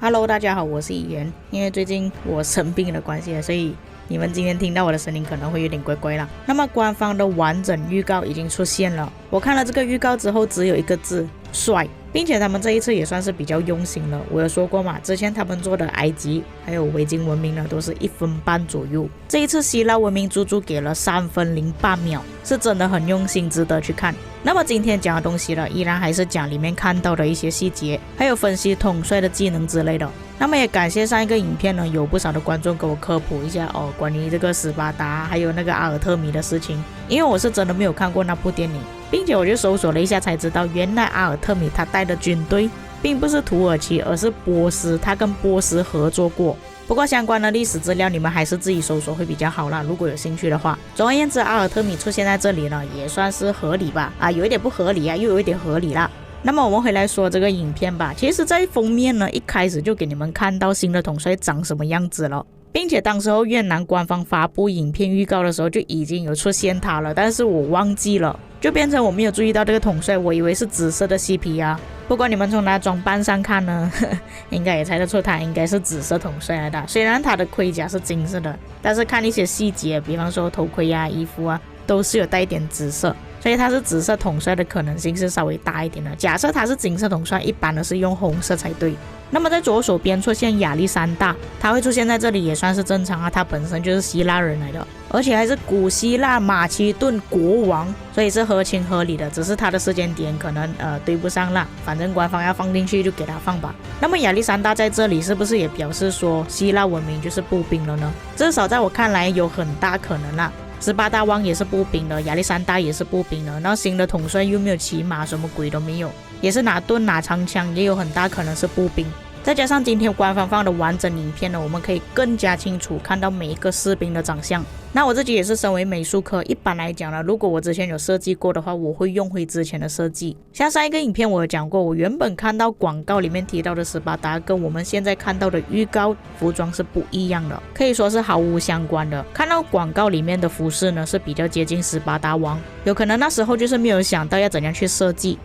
Hello， 大家好，我是怡言。因为最近我生病的关系，所以你们今天听到我的声音可能会有点怪怪啦。那么官方的完整预告已经出现了，我看了这个预告之后，只有一个字：帅。并且他们这一次也算是比较用心了。我有说过嘛，之前他们做的埃及还有维京文明呢，都是1分半左右。这一次希腊文明足足给了3分08秒，是真的很用心，值得去看。那么今天讲的东西呢，依然还是讲里面看到的一些细节，还有分析统帅的技能之类的。那么也感谢上一个影片呢，有不少的观众给我科普一下关于这个斯巴达还有那个阿尔特弥的事情，因为我是真的没有看过那部电影，并且我就搜索了一下才知道，原来阿尔特弥他带的军队并不是土耳其，而是波斯，他跟波斯合作过。不过相关的历史资料你们还是自己搜索会比较好啦，如果有兴趣的话。总而言之，阿尔特弥出现在这里呢，也算是合理吧，有一点不合理又有一点合理啦。那么我们回来说这个影片吧，其实在封面呢，一开始就给你们看到新的统帅长什么样子了，并且当时候越南官方发布影片预告的时候就已经有出现他了，但是我忘记了，就变成我没有注意到这个统帅，我以为是紫色的 CP 啊。不过你们从他装扮上看呢，应该也猜得出他应该是紫色统帅来的，虽然他的盔甲是金色的，但是看一些细节，比方说头盔啊、衣服啊，都是有带一点紫色，所以他是紫色统帅的可能性是稍微大一点的。假设他是金色统帅，一般的是用红色才对。那么在左手边出现亚历山大，他会出现在这里也算是正常啊，他本身就是希腊人来的，而且还是古希腊马其顿国王，所以是合情合理的，只是他的时间点可能对不上啦，反正官方要放进去就给他放吧。那么亚历山大在这里是不是也表示说希腊文明就是步兵了呢？至少在我看来有很大可能啦。斯巴达王也是步兵的，亚历山大也是步兵的，然后新的统帅又没有骑马，什么鬼都没有，也是拿盾拿长枪，也有很大可能是步兵。再加上今天官方放的完整影片呢，我们可以更加清楚看到每一个士兵的长相。那我自己也是身为美术科，一般来讲呢，如果我之前有设计过的话，我会用回之前的设计。像上一个影片我有讲过，我原本看到广告里面提到的斯巴达跟我们现在看到的预告服装是不一样的，可以说是毫无相关的。看到广告里面的服饰呢，是比较接近斯巴达王，有可能那时候就是没有想到要怎样去设计，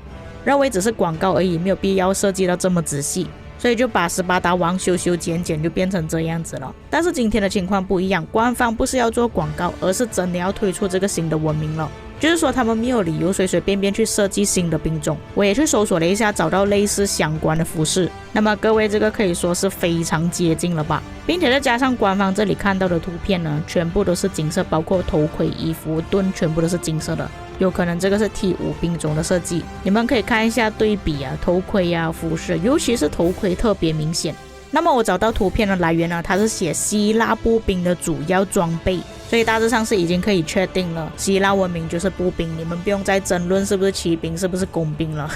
认为只是广告而已，没有必要设计到这么仔细，所以就把斯巴达王修修剪剪就变成这样子了。但是今天的情况不一样，官方不是要做广告，而是真的要推出这个新的文明了，就是说他们没有理由随随便便去设计新的兵种。我也去搜索了一下，找到类似相关的服饰，那么各位这个可以说是非常接近了吧，并且再加上官方这里看到的图片呢，全部都是金色，包括头盔、衣服、盾全部都是金色的，有可能这个是 T5 兵种的设计。你们可以看一下对比啊，头盔啊、服饰，尤其是头盔特别明显。那么我找到图片的来源呢，它是写希腊步兵的主要装备，所以大致上是已经可以确定了，希腊文明就是步兵，你们不用再争论是不是骑兵是不是工兵了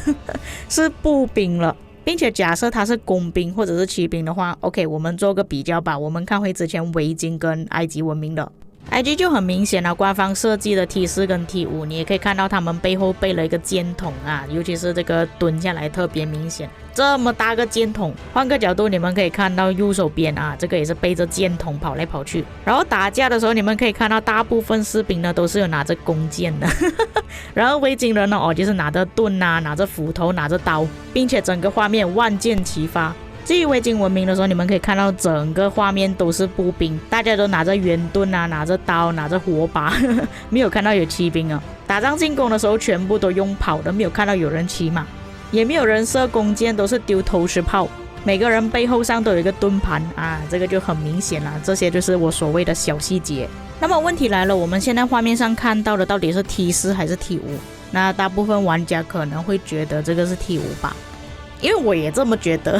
是步兵了。并且假设它是工兵或者是骑兵的话 OK， 我们做个比较吧，我们看回之前维京跟埃及文明的。埃及就很明显了，官方设计的 T4 跟 T5， 你也可以看到他们背后背了一个箭筒啊，尤其是这个蹲下来特别明显，这么大个箭筒。换个角度你们可以看到右手边啊，这个也是背着箭筒跑来跑去。然后打架的时候你们可以看到大部分士兵呢都是有拿着弓箭的然后维京人呢就是拿着盾啊，拿着斧头，拿着刀，并且整个画面万箭齐发。至于维京文明的时候，你们可以看到整个画面都是步兵，大家都拿着圆盾啊，拿着刀，拿着火把没有看到有骑兵啊。打仗进攻的时候全部都用跑的，没有看到有人骑马，也没有人射弓箭，都是丢投石炮，每个人背后上都有一个盾盘啊，这个就很明显了，这些就是我所谓的小细节。那么问题来了，我们现在画面上看到的到底是 T4 还是 T5？ 那大部分玩家可能会觉得这个是 T5 吧，因为我也这么觉得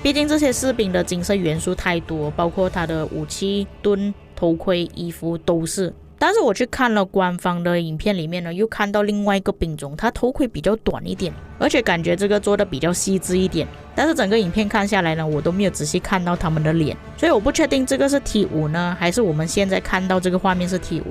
毕竟这些士兵的金色元素太多，包括他的武器、盾、头盔、衣服都是。但是我去看了官方的影片里面呢，又看到另外一个兵种，他头盔比较短一点，而且感觉这个做的比较细致一点。但是整个影片看下来呢，我都没有仔细看到他们的脸，所以我不确定这个是 T5 呢，还是我们现在看到这个画面是 T5。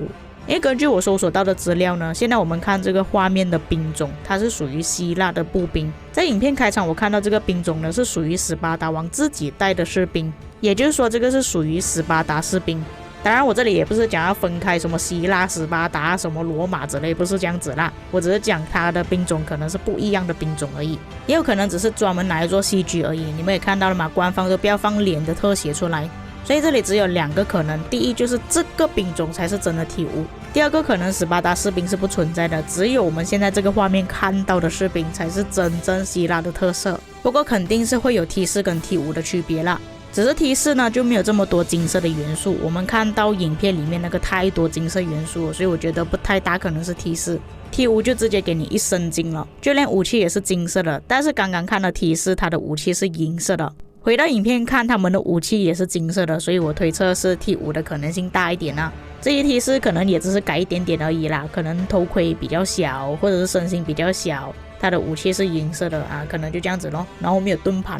因为根据我搜索到的资料呢，现在我们看这个画面的兵种，它是属于希腊的步兵。在影片开场我看到这个兵种呢是属于斯巴达王自己带的士兵，也就是说这个是属于斯巴达士兵。当然我这里也不是讲要分开什么希腊、斯巴达、什么罗马之类，不是这样子啦，我只是讲它的兵种可能是不一样的兵种而已，也有可能只是专门拿来做戏剧而已。你们也看到了嘛，官方都不要放脸的特写出来，所以这里只有2个可能，第一就是这个兵种才是真的 T5，第二个可能斯巴达士兵是不存在的，只有我们现在这个画面看到的士兵才是真正希腊的特色。不过肯定是会有 T4 跟 T5 的区别啦，只是 T4 呢就没有这么多金色的元素，我们看到影片里面那个太多金色元素，所以我觉得不太大可能是 T4。T5 就直接给你一身金了，就连武器也是金色的，但是刚刚看的 T4 它的武器是银色的，回到影片看他们的武器也是金色的，所以我推测是 T5 的可能性大一点啊。至于 T4 可能也只是改一点点而已啦，可能头盔比较小，或者是身形比较小，他的武器是银色的啊，可能就这样子咯，然后没有盾牌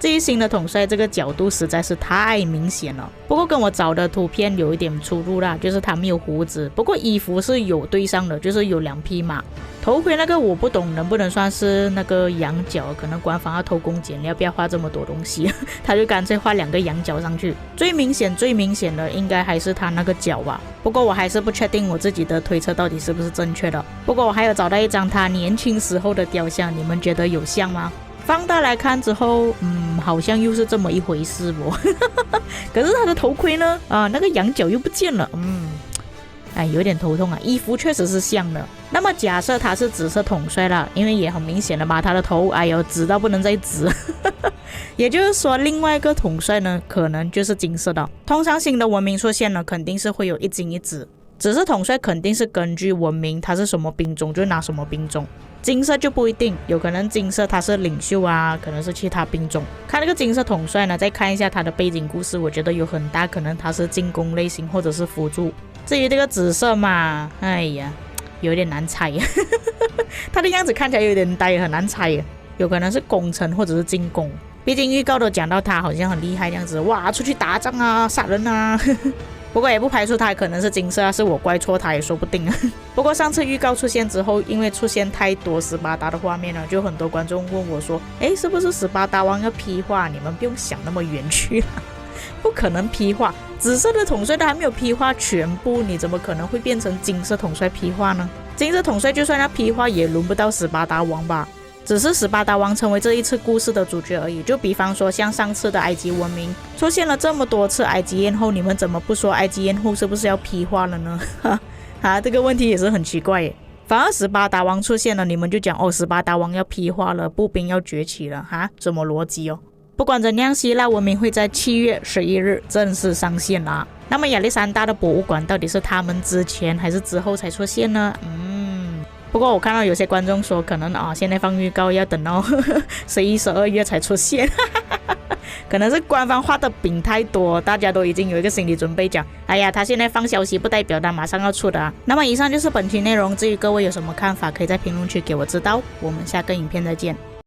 至于新的统帅这个角度实在是太明显了，不过跟我找的图片有一点出入啦，就是他没有胡子，不过衣服是有对上的，就是有2匹马。头盔那个我不懂能不能算是那个羊角，可能官方要偷工减料，不要画这么多东西他就干脆画2个羊角上去。最明显的应该还是他那个角吧，不过我还是不确定我自己的推测到底是不是正确的。不过我还有找到一张他年轻时候的雕像，你们觉得有像吗？放大来看之后，好像又是这么一回事哦可是他的头盔呢？那个羊角又不见了，有点头痛啊。衣服确实是像的。那么假设他是紫色统帅啦，因为也很明显了吧，他的头紫到不能再紫也就是说另外一个统帅呢可能就是金色的。通常新的文明出现了肯定是会有一金一紫，只是统帅肯定是根据文明他是什么兵种就拿什么兵种，金色就不一定，有可能金色他是领袖啊，可能是其他兵种。看那个金色统帅呢，再看一下他的背景故事，我觉得有很大可能他是进攻类型或者是辅助。至于这个紫色嘛，哎呀有点难猜他的样子看起来有点呆，很难猜，有可能是攻城或者是进攻，毕竟预告都讲到他好像很厉害这样子，哇出去打仗啊杀人啊不过也不排除他可能是金色啊，是我怪错他也说不定不过上次预告出现之后，因为出现太多斯巴达的画面了，就很多观众问我说是不是斯巴达王要批画？你们不用想那么远去了不可能批画，紫色的统帅都还没有批画全部，你怎么可能会变成金色统帅批画呢？金色统帅就算要批画也轮不到斯巴达王吧，只是斯巴达王成为这一次故事的主角而已。就比方说像上次的埃及文明出现了这么多次埃及艳后，你们怎么不说埃及艳后是不是要批画了呢这个问题也是很奇怪耶。反而斯巴达王出现了，你们就讲斯巴达王要批画了，步兵要崛起了什么逻辑不管怎样，希腊文明会在7月11日正式上线啦。那么亚历山大的博物馆到底是他们之前还是之后才出现呢？不过我看到有些观众说可能现在放预告要等到11、12月才出现可能是官方画的饼太多，大家都已经有一个心理准备讲哎呀他现在放消息不代表他马上要出的那么以上就是本期内容，至于各位有什么看法可以在评论区给我知道，我们下个影片再见。